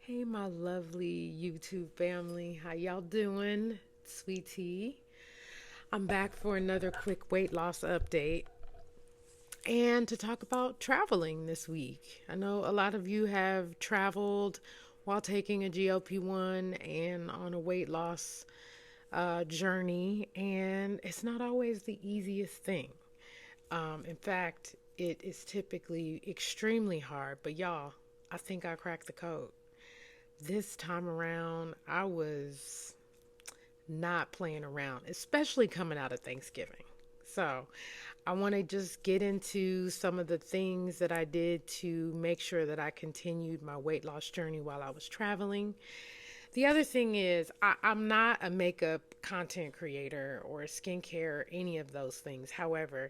Hey, my lovely YouTube family. How y'all doing? Sweetie. I'm back for another quick weight loss update and to talk about traveling this week. I know a lot of you have traveled while taking a GLP-1 and on a weight loss journey, and it's not always the easiest thing. In fact, it is typically extremely hard, but y'all, I think I cracked the code. This time around, I was not playing around, especially coming out of Thanksgiving. So, I want to just get into some of the things that I did to make sure that I continued my weight loss journey while I was traveling. The other thing is, I'm not a makeup content creator or a skincare, any of those things. However,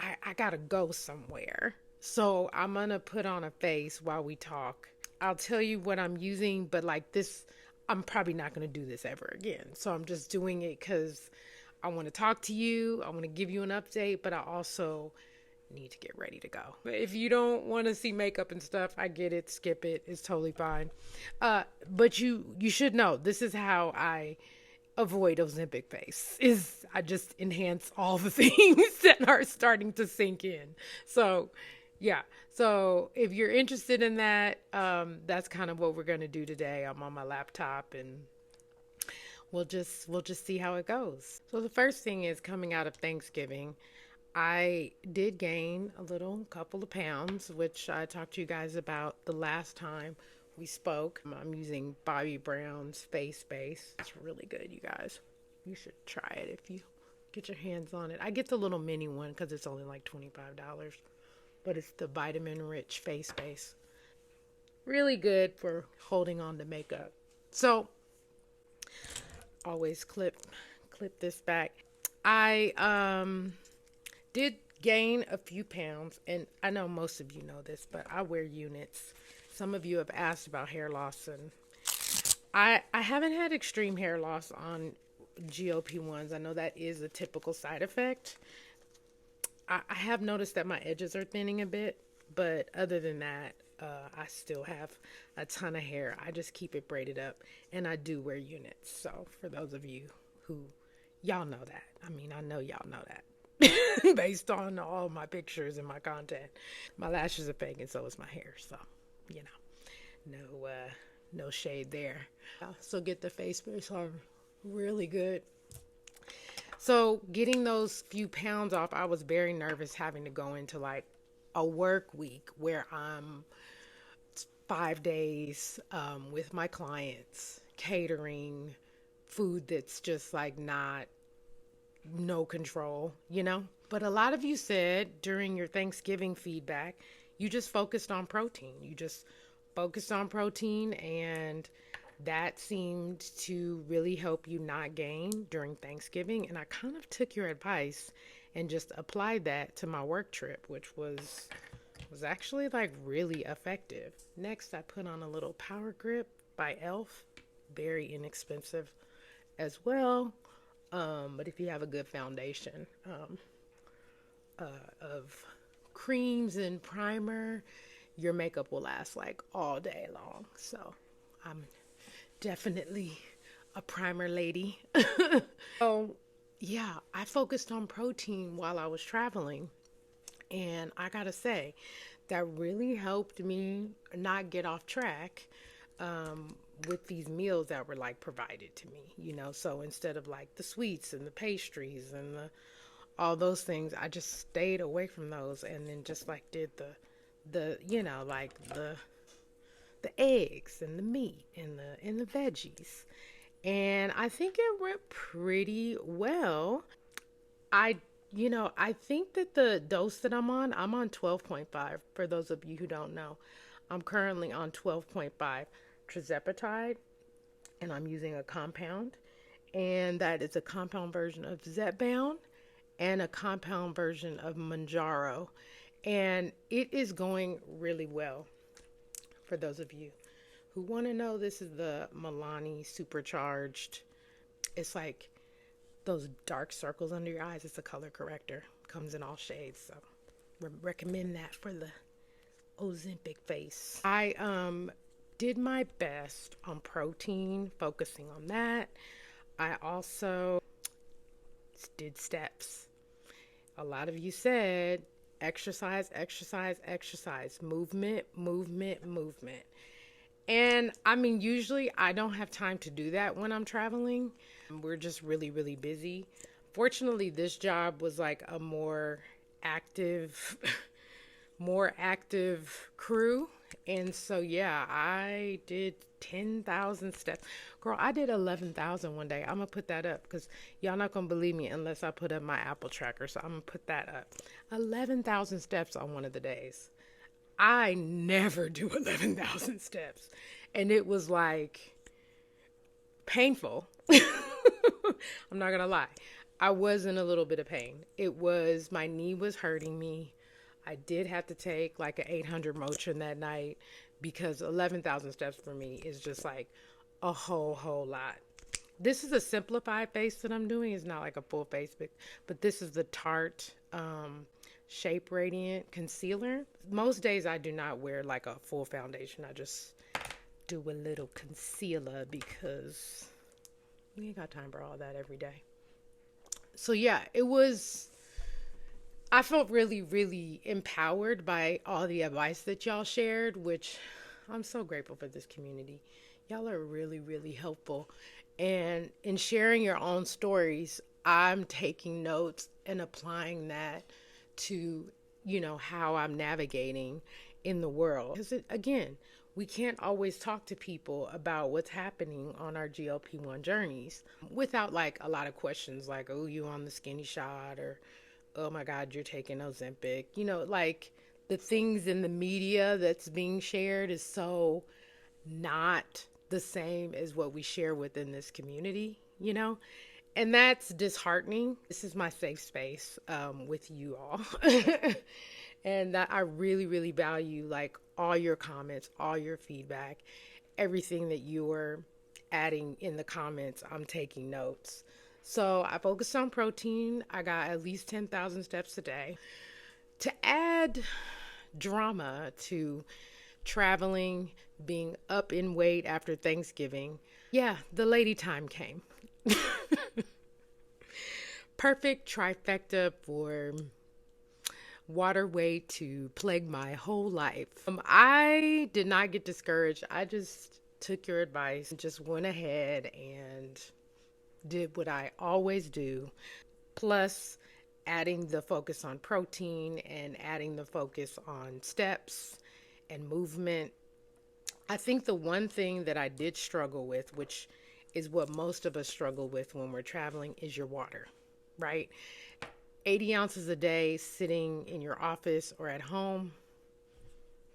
I gotta go somewhere. So I'm gonna put on a face while we talk. I'll tell you what I'm using, but like this, I'm probably not gonna do this ever again. So I'm just doing it because I want to talk to you. I want to give you an update, but I also need to get ready to go. If you don't want to see makeup and stuff, I get it. Skip it. It's totally fine. But you should know this is how I avoid Ozempic face. Is I just enhance all the things that are starting to sink in. So yeah. So if you're interested in that, that's kind of what we're gonna do today. I'm on my laptop and we'll just see how it goes. So the first thing is coming out of Thanksgiving, I did gain a little couple of pounds, which I talked to you guys about the last time we spoke. I'm using Bobbi Brown's face base. It's really good, you guys. You should try it if you get your hands on it. I get the little mini one because it's only like $25, but it's the vitamin rich face base. Really good for holding on to makeup. So always clip this back. I did gain a few pounds, and I know most of you know this, but I wear units. Some of you have asked about hair loss, and I haven't had extreme hair loss on GLP-1s. I know that is a typical side effect. I have noticed that my edges are thinning a bit, but other than that, I still have a ton of hair. I just keep it braided up, and I do wear units. So for those of you who, y'all know that. I mean, I know y'all know that based on all my pictures and my content. My lashes are fake, and so is my hair. So, you know, no shade there. So get the face base on really good. So getting those few pounds off, I was very nervous having to go into like a work week where I'm 5 days with my clients, catering, food that's just like not no control, you know? But a lot of you said during your Thanksgiving feedback, you just focused on protein. You just focused on protein, and that seemed to really help you not gain during Thanksgiving. And I kind of took your advice and just applied that to my work trip, which was actually like really effective. Next, I put on a little power grip by Elf, very inexpensive as well. But if you have a good foundation of creams and primer, your makeup will last like all day long. So I'm definitely a primer lady. So yeah, I focused on protein while I was traveling. And I gotta say, that really helped me not get off track with these meals that were like provided to me, you know. So instead of like the sweets and the pastries and all those things, I just stayed away from those and then just like did the you know, like the eggs and the meat and the veggies. And I think it went pretty well. I think that the dose that I'm on 12.5. For those of you who don't know, I'm currently on 12.5 Tirzepatide, and I'm using a compound. And that is a compound version of Zebound and a compound version of Mounjaro. And it is going really well. For those of you who want to know, this is the Milani Supercharged. It's like those dark circles under your eyes. It's a color corrector. Comes in all shades. So recommend that for the Ozempic face. I did my best on protein, focusing on that. I also did steps. A lot of you said exercise, exercise, exercise, movement, movement, movement. And I mean, usually I don't have time to do that when I'm traveling. We're just really, really busy. Fortunately, this job was like a more active, more active crew. And so, yeah, I did 10,000 steps. Girl, I did 11,000 one day. I'm going to put that up because y'all not going to believe me unless I put up my Apple tracker. So I'm going to put that up. 11,000 steps on one of the days. I never do 11,000 steps. And it was like painful. I'm not going to lie. I was in a little bit of pain. My knee was hurting me. I did have to take like an 800 Motrin that night because 11,000 steps for me is just like a whole lot. This is a simplified face that I'm doing. It's not like a full face, but this is the Tarte Shape Radiant Concealer. Most days I do not wear like a full foundation. I just do a little concealer because we ain't got time for all that every day. So yeah, I felt really, really empowered by all the advice that y'all shared, which I'm so grateful for this community. Y'all are really, really helpful. And in sharing your own stories, I'm taking notes and applying that to, how I'm navigating in the world. Because again, we can't always talk to people about what's happening on our GLP-1 journeys without like a lot of questions like, oh, you on the skinny shot, or oh my God, you're taking Ozempic. Like the things in the media that's being shared is so not the same as what we share within this community, and that's disheartening. This is my safe space with you all. And I really, really value like all your comments, all your feedback, everything that you are adding in the comments. I'm taking notes. So I focused on protein. I got at least 10,000 steps a day. To add drama to traveling, being up in weight after Thanksgiving, yeah, the lady time came. Perfect trifecta for water weight to plague my whole life. I did not get discouraged. I just took your advice and just went ahead and did what I always do, plus adding the focus on protein and adding the focus on steps and movement. I think the one thing that I did struggle with, which is what most of us struggle with when we're traveling, is your water, right? 80 ounces a day sitting in your office or at home.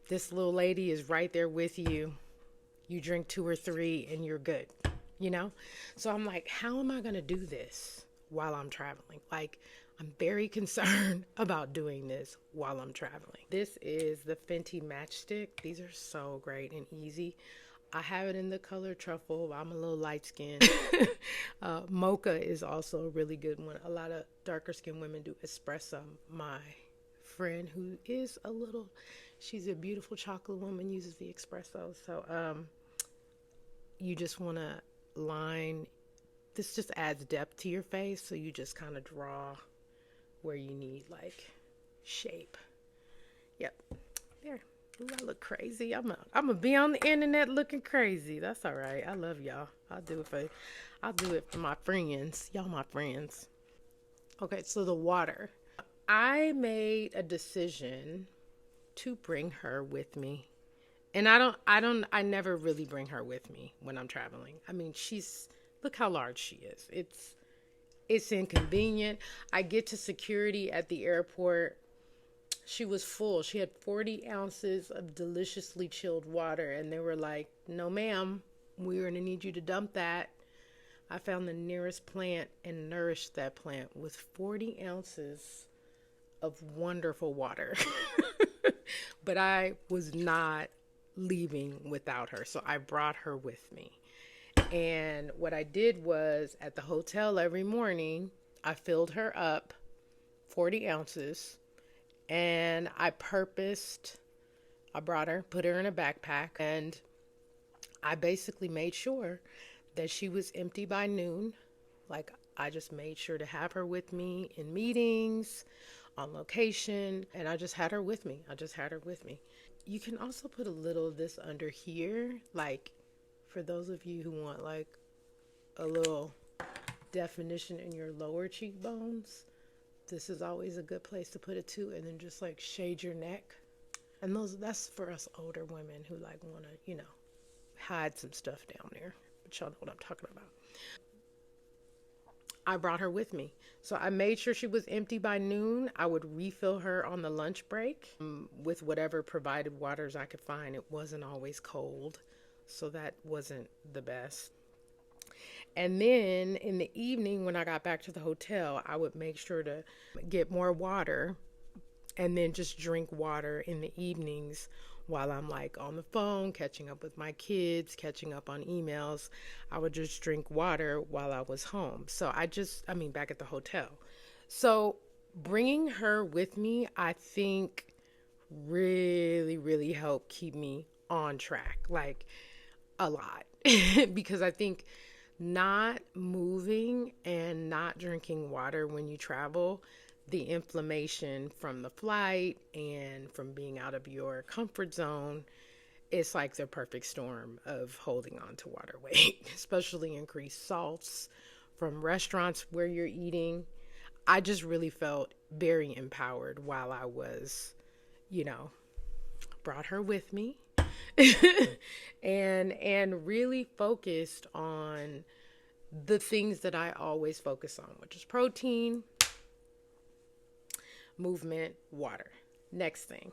This little lady is right there with you. You drink 2 or 3 and you're good. So I'm like, how am I going to do this while I'm traveling? Like, I'm very concerned about doing this while I'm traveling. This is the Fenty Matchstick. These are so great and easy. I have it in the color truffle. I'm a little light skinned. Mocha is also a really good one. A lot of darker skinned women do espresso. My friend who is she's a beautiful chocolate woman, uses the espresso. So you just want to line, this just adds depth to your face, so you just kind of draw where you need like shape. Yep, there. Ooh, I look crazy. I'm gonna be on the internet looking crazy. That's all right. I love y'all. I'll do it for my friends. Y'all my friends. Okay, so the water. I made a decision to bring her with me. And I never really bring her with me when I'm traveling. I mean, look how large she is. It's inconvenient. I get to security at the airport. She was full. She had 40 ounces of deliciously chilled water. And they were like, no, ma'am, we're going to need you to dump that. I found the nearest plant and nourished that plant with 40 ounces of wonderful water. But I was not leaving without her. So I brought her with me. And what I did was at the hotel every morning, I filled her up 40 ounces and I brought her, put her in a backpack, and I basically made sure that she was empty by noon. Like, I just made sure to have her with me in meetings, on location, and I just had her with me. I just had her with me. You can also put a little of this under here, like for those of you who want like a little definition in your lower cheekbones. This is always a good place to put it too, and then just like shade your neck. And that's for us older women who like want to, hide some stuff down there. But y'all know what I'm talking about. I brought her with me. So I made sure she was empty by noon. I would refill her on the lunch break with whatever provided waters I could find. It wasn't always cold, so that wasn't the best. And then in the evening, when I got back to the hotel, I would make sure to get more water and then just drink water in the evenings while I'm like on the phone, catching up with my kids, catching up on emails. I would just drink water while I was home. So back at the hotel. So bringing her with me, I think really, really helped keep me on track, like a lot. Because I think not moving and not drinking water when you travel, the inflammation from the flight and from being out of your comfort zone, it's like the perfect storm of holding on to water weight, especially increased salts from restaurants where you're eating. I just really felt very empowered while I was, brought her with me and really focused on the things that I always focus on, which is protein, movement, water. Next thing,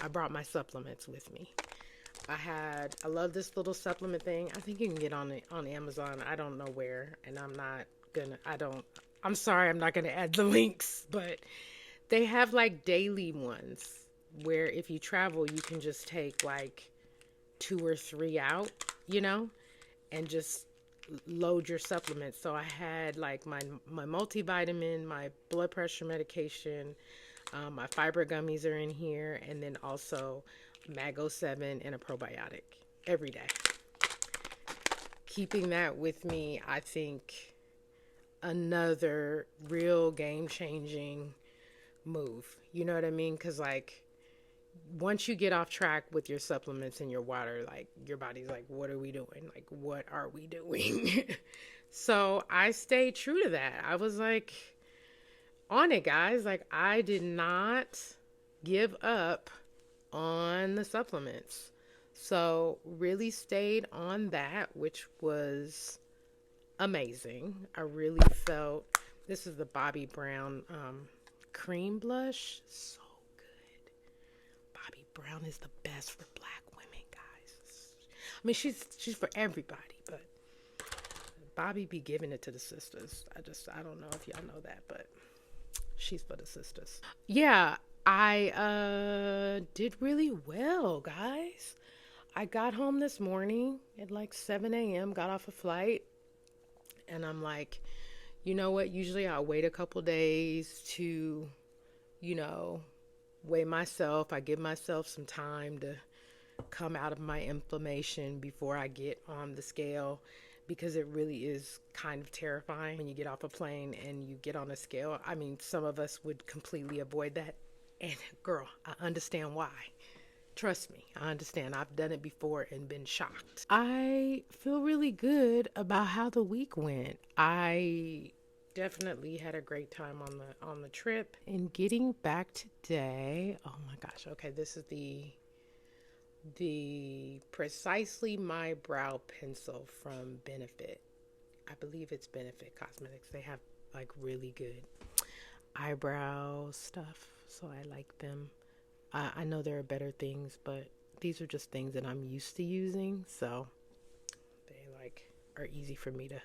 I brought my supplements with me. I love this little supplement thing. I think you can get on Amazon. I don't know where, and I'm sorry, I'm not gonna add the links, but they have like daily ones where if you travel, you can just take like 2 or 3 out, and just load your supplements. So I had like my multivitamin, my blood pressure medication, my fiber gummies are in here, and then also Mago 7 and a probiotic every day. Keeping that with me, I think another real game-changing move. You know what I mean? Because like once you get off track with your supplements and your water, like your body's like, what are we doing? Like, what are we doing? So I stayed true to that. I was like on it, guys. Like, I did not give up on the supplements. So really stayed on that, which was amazing. I really felt, this is the Bobbi Brown cream blush. So good. Bobbi Brown is the best for black women, guys. I mean, she's for everybody, but Bobbi be giving it to the sisters. I don't know if y'all know that, but she's for the sisters. Yeah, I did really well, guys. I got home this morning at like 7 a.m., got off a flight, and I'm like, you know what? Usually I'll wait a couple days to, weigh myself. I give myself some time to come out of my inflammation before I get on the scale, because it really is kind of terrifying when you get off a plane and you get on a scale. I mean, some of us would completely avoid that. And girl, I understand why. Trust me, I understand. I've done it before and been shocked. I feel really good about how the week went. I definitely had a great time on the trip. And getting back today, oh my gosh, okay, this is the Precisely My Brow Pencil from Benefit. I believe it's Benefit Cosmetics. They have like really good eyebrow stuff, so I like them. I know there are better things, but these are just things that I'm used to using, so they like are easy for me to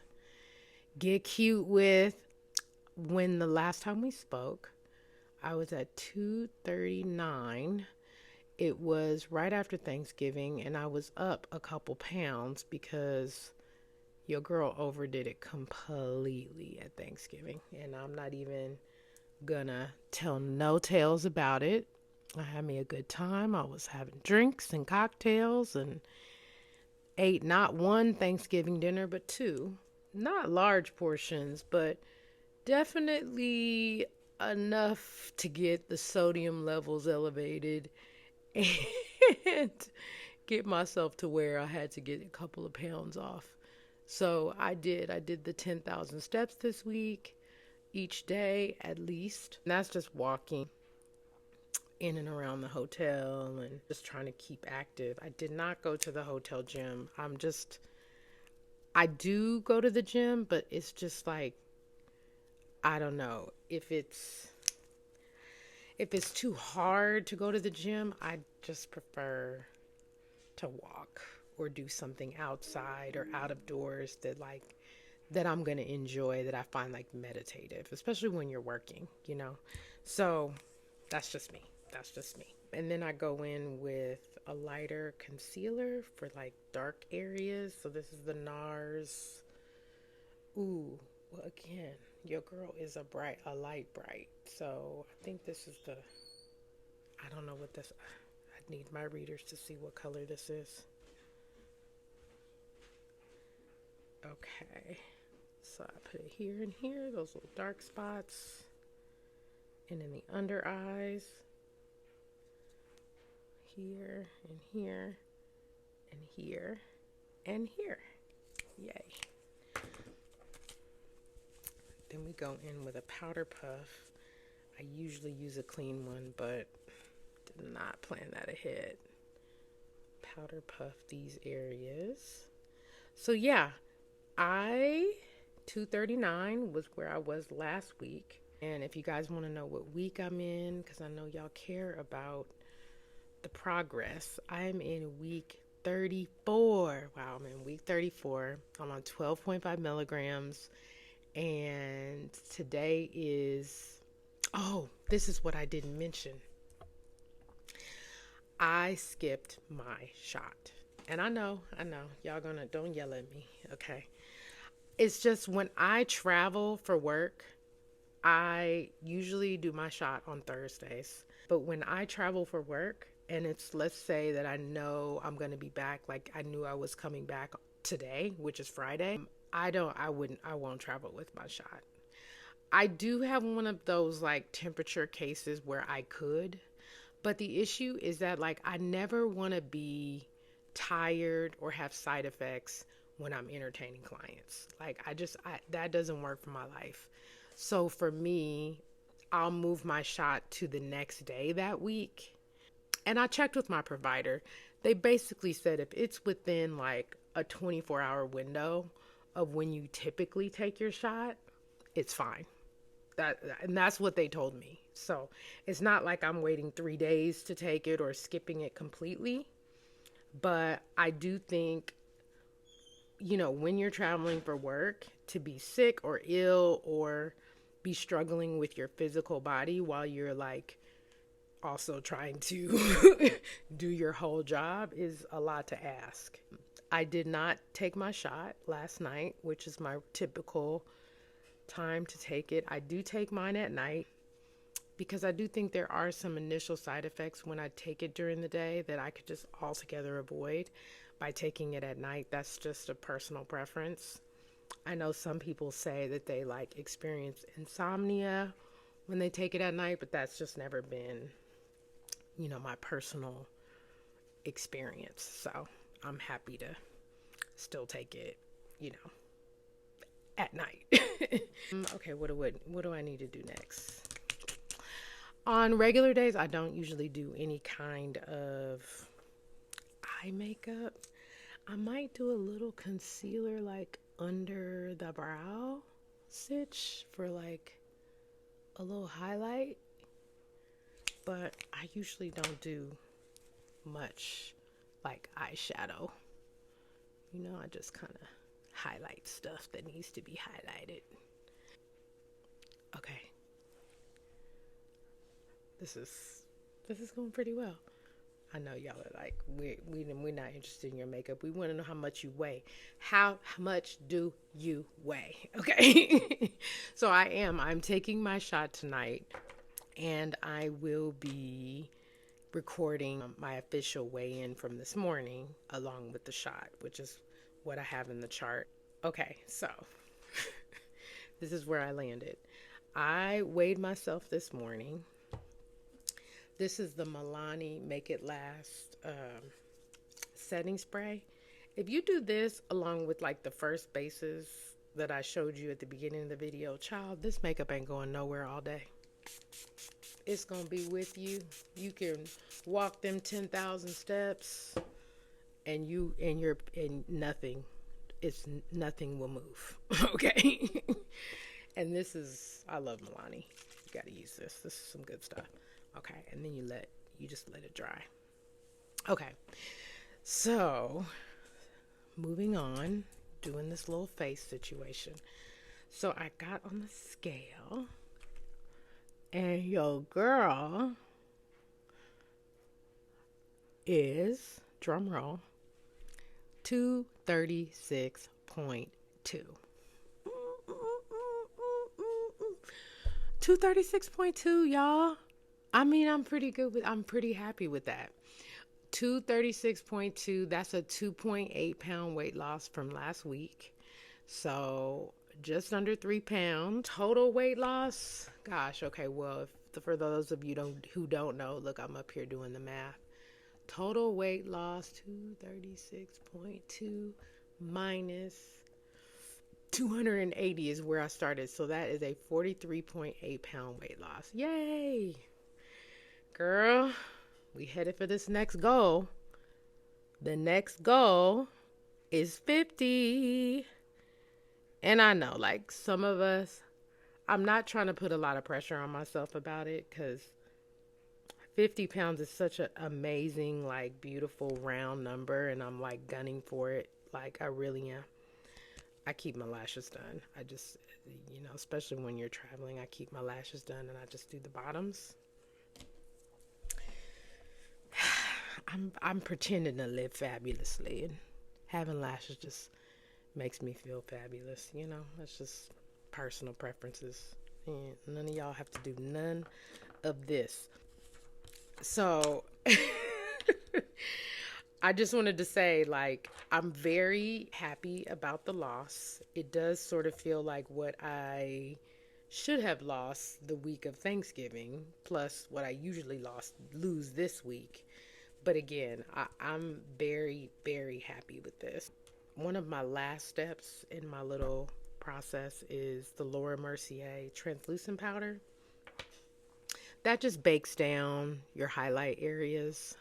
get cute with. When the last time we spoke, I was at 239. It was right after Thanksgiving, and I was up a couple pounds because your girl overdid it completely at Thanksgiving, and I'm not even gonna tell no tales about it. I had me a good time. I was having drinks and cocktails and ate not one Thanksgiving dinner, but two. Not large portions, but definitely enough to get the sodium levels elevated and get myself to where I had to get a couple of pounds off. So I did. I did the 10,000 steps this week, each day at least. And that's just walking in and around the hotel and just trying to keep active. I did not go to the hotel gym. I do go to the gym, but it's just like, I don't know. If it's too hard to go to the gym, I just prefer to walk or do something outside or out of doors that I'm going to enjoy, that I find like meditative, especially when you're working, you know. So that's just me. That's just me. And then I go in with a lighter concealer for like dark areas. So this is the NARS. Ooh, well, again, your girl is a light bright. So I think this is I don't know what this, I need my readers to see what color this is. Okay. So I put it here and here, those little dark spots. And in the under eyes. Here and here and here and here. Yay. Then we go in with a powder puff. I usually use a clean one, but did not plan that ahead. Powder puff these areas. So yeah, 239 was where I was last week. And if you guys want to know what week I'm in, because I know y'all care about the progress, I'm in week 34. Wow, I'm in week 34. I'm on 12.5 milligrams. And today is, this is what I didn't mention. I skipped my shot. And I know, y'all don't yell at me, okay? It's just when I travel for work, I usually do my shot on Thursdays. But when I travel for work, and let's say that I know I'm going to be back, like I knew I was coming back today, which is Friday, I won't travel with my shot. I do have one of those like temperature cases where I could, but the issue is that like I never want to be tired or have side effects when I'm entertaining clients. Like that doesn't work for my life. So for me, I'll move my shot to the next day that week. And I checked with my provider. They basically said if it's within like a 24-hour window of when you typically take your shot, it's fine. And that's what they told me. So it's not like I'm waiting 3 days to take it or skipping it completely. But I do think, when you're traveling for work, to be sick or ill or be struggling with your physical body while you're like also trying to do your whole job is a lot to ask. I did not take my shot last night, which is my typical time to take it. I do take mine at night because I do think there are some initial side effects when I take it during the day that I could just altogether avoid by taking it at night. That's just a personal preference. I know some people say that they like experience insomnia when they take it at night, but that's just never been, my personal experience. So I'm happy to still take it, at night. Okay, what do I need to do next? On regular days, I don't usually do any kind of eye makeup. I might do a little concealer like under the brow stitch for like a little highlight, but I usually don't do much like eyeshadow. I just kind of highlight stuff that needs to be highlighted. Okay. This is going pretty well. I know y'all are like, we're not interested in your makeup. We want to know how much you weigh. How much do you weigh? Okay. So I'm taking my shot tonight, and I will be recording my official weigh-in from this morning along with the shot, which is what I have in the chart. Okay, so this is where I landed. I weighed myself this morning. This is the Milani Make It Last setting spray. If you do this along with like the first bases that I showed you at the beginning of the video, child, this makeup ain't going nowhere all day. It's gonna be with you. You can walk them 10,000 steps and nothing will move. Okay. And this is, I love Milani. You gotta use this. This is some good stuff. Okay, and then you just let it dry. Okay. So, moving on, doing this little face situation. So I got on the scale, and your girl is, drum roll, 236.2. 236.2, y'all. I mean, I'm pretty happy with that. 236.2, that's a 2.8 pound weight loss from last week. So just under 3 pounds. Total weight loss, gosh, okay, well, for those of you who don't know, look, I'm up here doing the math. Total weight loss, 236.2 minus 280 is where I started. So that is a 43.8 pound weight loss. Yay! Girl, we headed for this next goal. The next goal is 50. And I know, like, some of us, I'm not trying to put a lot of pressure on myself about it, because 50 pounds is such an amazing, like, beautiful round number, and I'm, like, gunning for it. Like, I really am. I keep my lashes done. I just, especially when you're traveling, I keep my lashes done, and I just do the bottoms. I'm pretending to live fabulously, and having lashes just makes me feel fabulous. It's just personal preferences, and none of y'all have to do none of this. So I just wanted to say, like, I'm very happy about the loss. It does sort of feel like what I should have lost the week of Thanksgiving, plus what I usually lose this week. But again, I'm very, very happy with this. One of my last steps in my little process is the Laura Mercier translucent powder. That just bakes down your highlight areas.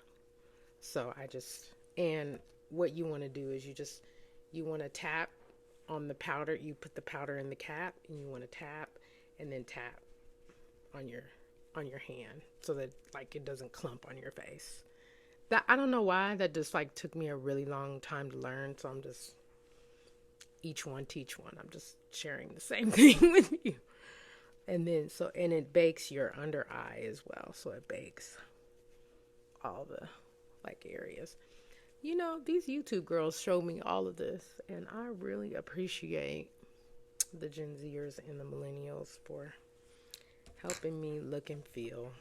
So and what you want to do is you want to tap on the powder. You put the powder in the cap, and you want to tap and then tap on your hand so that, like, it doesn't clump on your face. That, I don't know why, that just, like, took me a really long time to learn. So I'm just, each one teach one. I'm just sharing the same thing with you. And then, and it bakes your under eye as well. So it bakes all the, like, areas. These YouTube girls show me all of this, and I really appreciate the Gen Zers and the millennials for helping me look and feel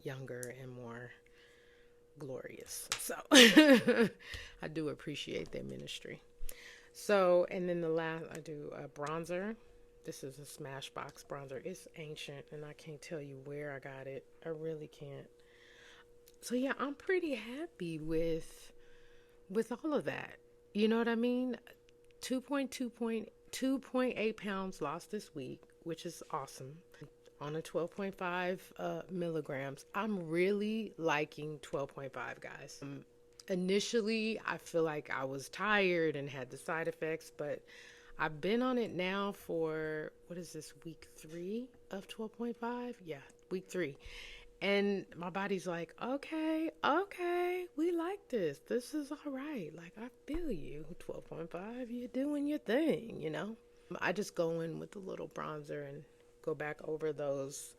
younger and more glorious. So I do appreciate their ministry. So, and then the last, I do a bronzer. This is a Smashbox bronzer. It's ancient, and I can't tell you where I got it. I really can't. So yeah, I'm pretty happy with all of that. You know what I mean? 2.8 pounds lost this week, which is awesome. On a 12.5 milligrams. I'm really liking 12.5, guys. Initially, I feel like I was tired and had the side effects, but I've been on it now for, what is this, week 3 of 12.5? Yeah, week 3. And my body's like, okay, we like this. This is all right. Like, I feel you. 12.5, you're doing your thing, I just go in with a little bronzer and go back over those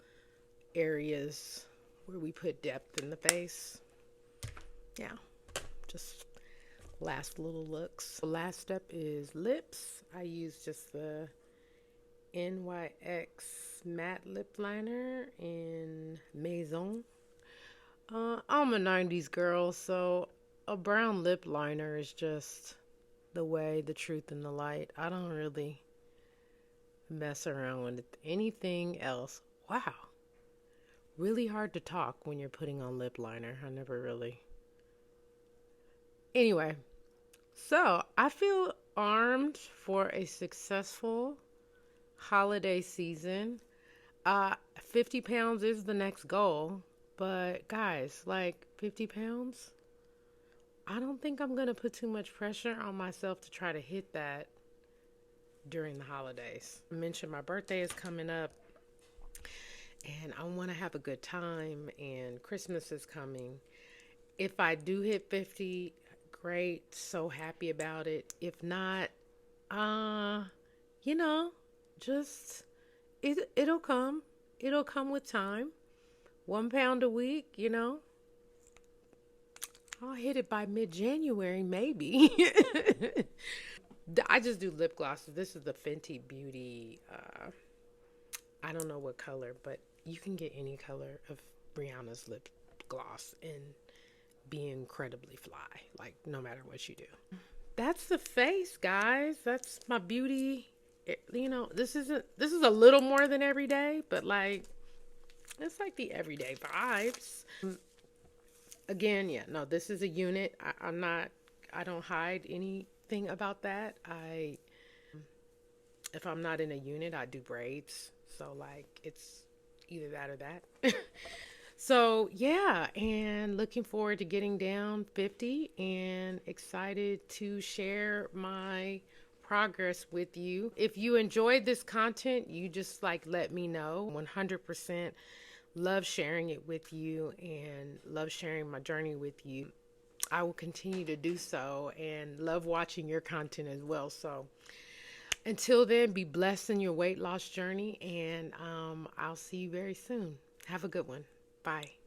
areas where we put depth in the face. Yeah, just last little looks. The last step is lips. I use just the NYX matte lip liner in Maison. I'm a 90s girl, so a brown lip liner is just the way, the truth, and the light. I don't really mess around with anything else. Wow. Really hard to talk when you're putting on lip liner. I never really. Anyway, so I feel armed for a successful holiday season. 50 pounds is the next goal, but guys, like 50 pounds, I don't think I'm gonna put too much pressure on myself to try to hit that during the holidays. I mentioned my birthday is coming up and I want to have a good time, and Christmas is coming. If I do hit 50, great, so happy about it. If not, uh, you know, just it'll come. It'll come with time. 1 pound a week, I'll hit it by mid-January, maybe. I just do lip glosses. This is the Fenty Beauty. I don't know what color, but you can get any color of Brianna's lip gloss and be incredibly fly, like no matter what you do. That's the face, guys. That's my beauty. This is a little more than every day, but like it's like the everyday vibes. Again, yeah, no, this is a unit. I don't hide anything about that. If I'm not in a unit, I do braids. So like it's either that or that. So yeah, and looking forward to getting down 50 and excited to share my progress with you. If you enjoyed this content, you just like let me know. 100% love sharing it with you and love sharing my journey with you. I will continue to do so and love watching your content as well. So until then, be blessed in your weight loss journey, and I'll see you very soon. Have a good one. Bye.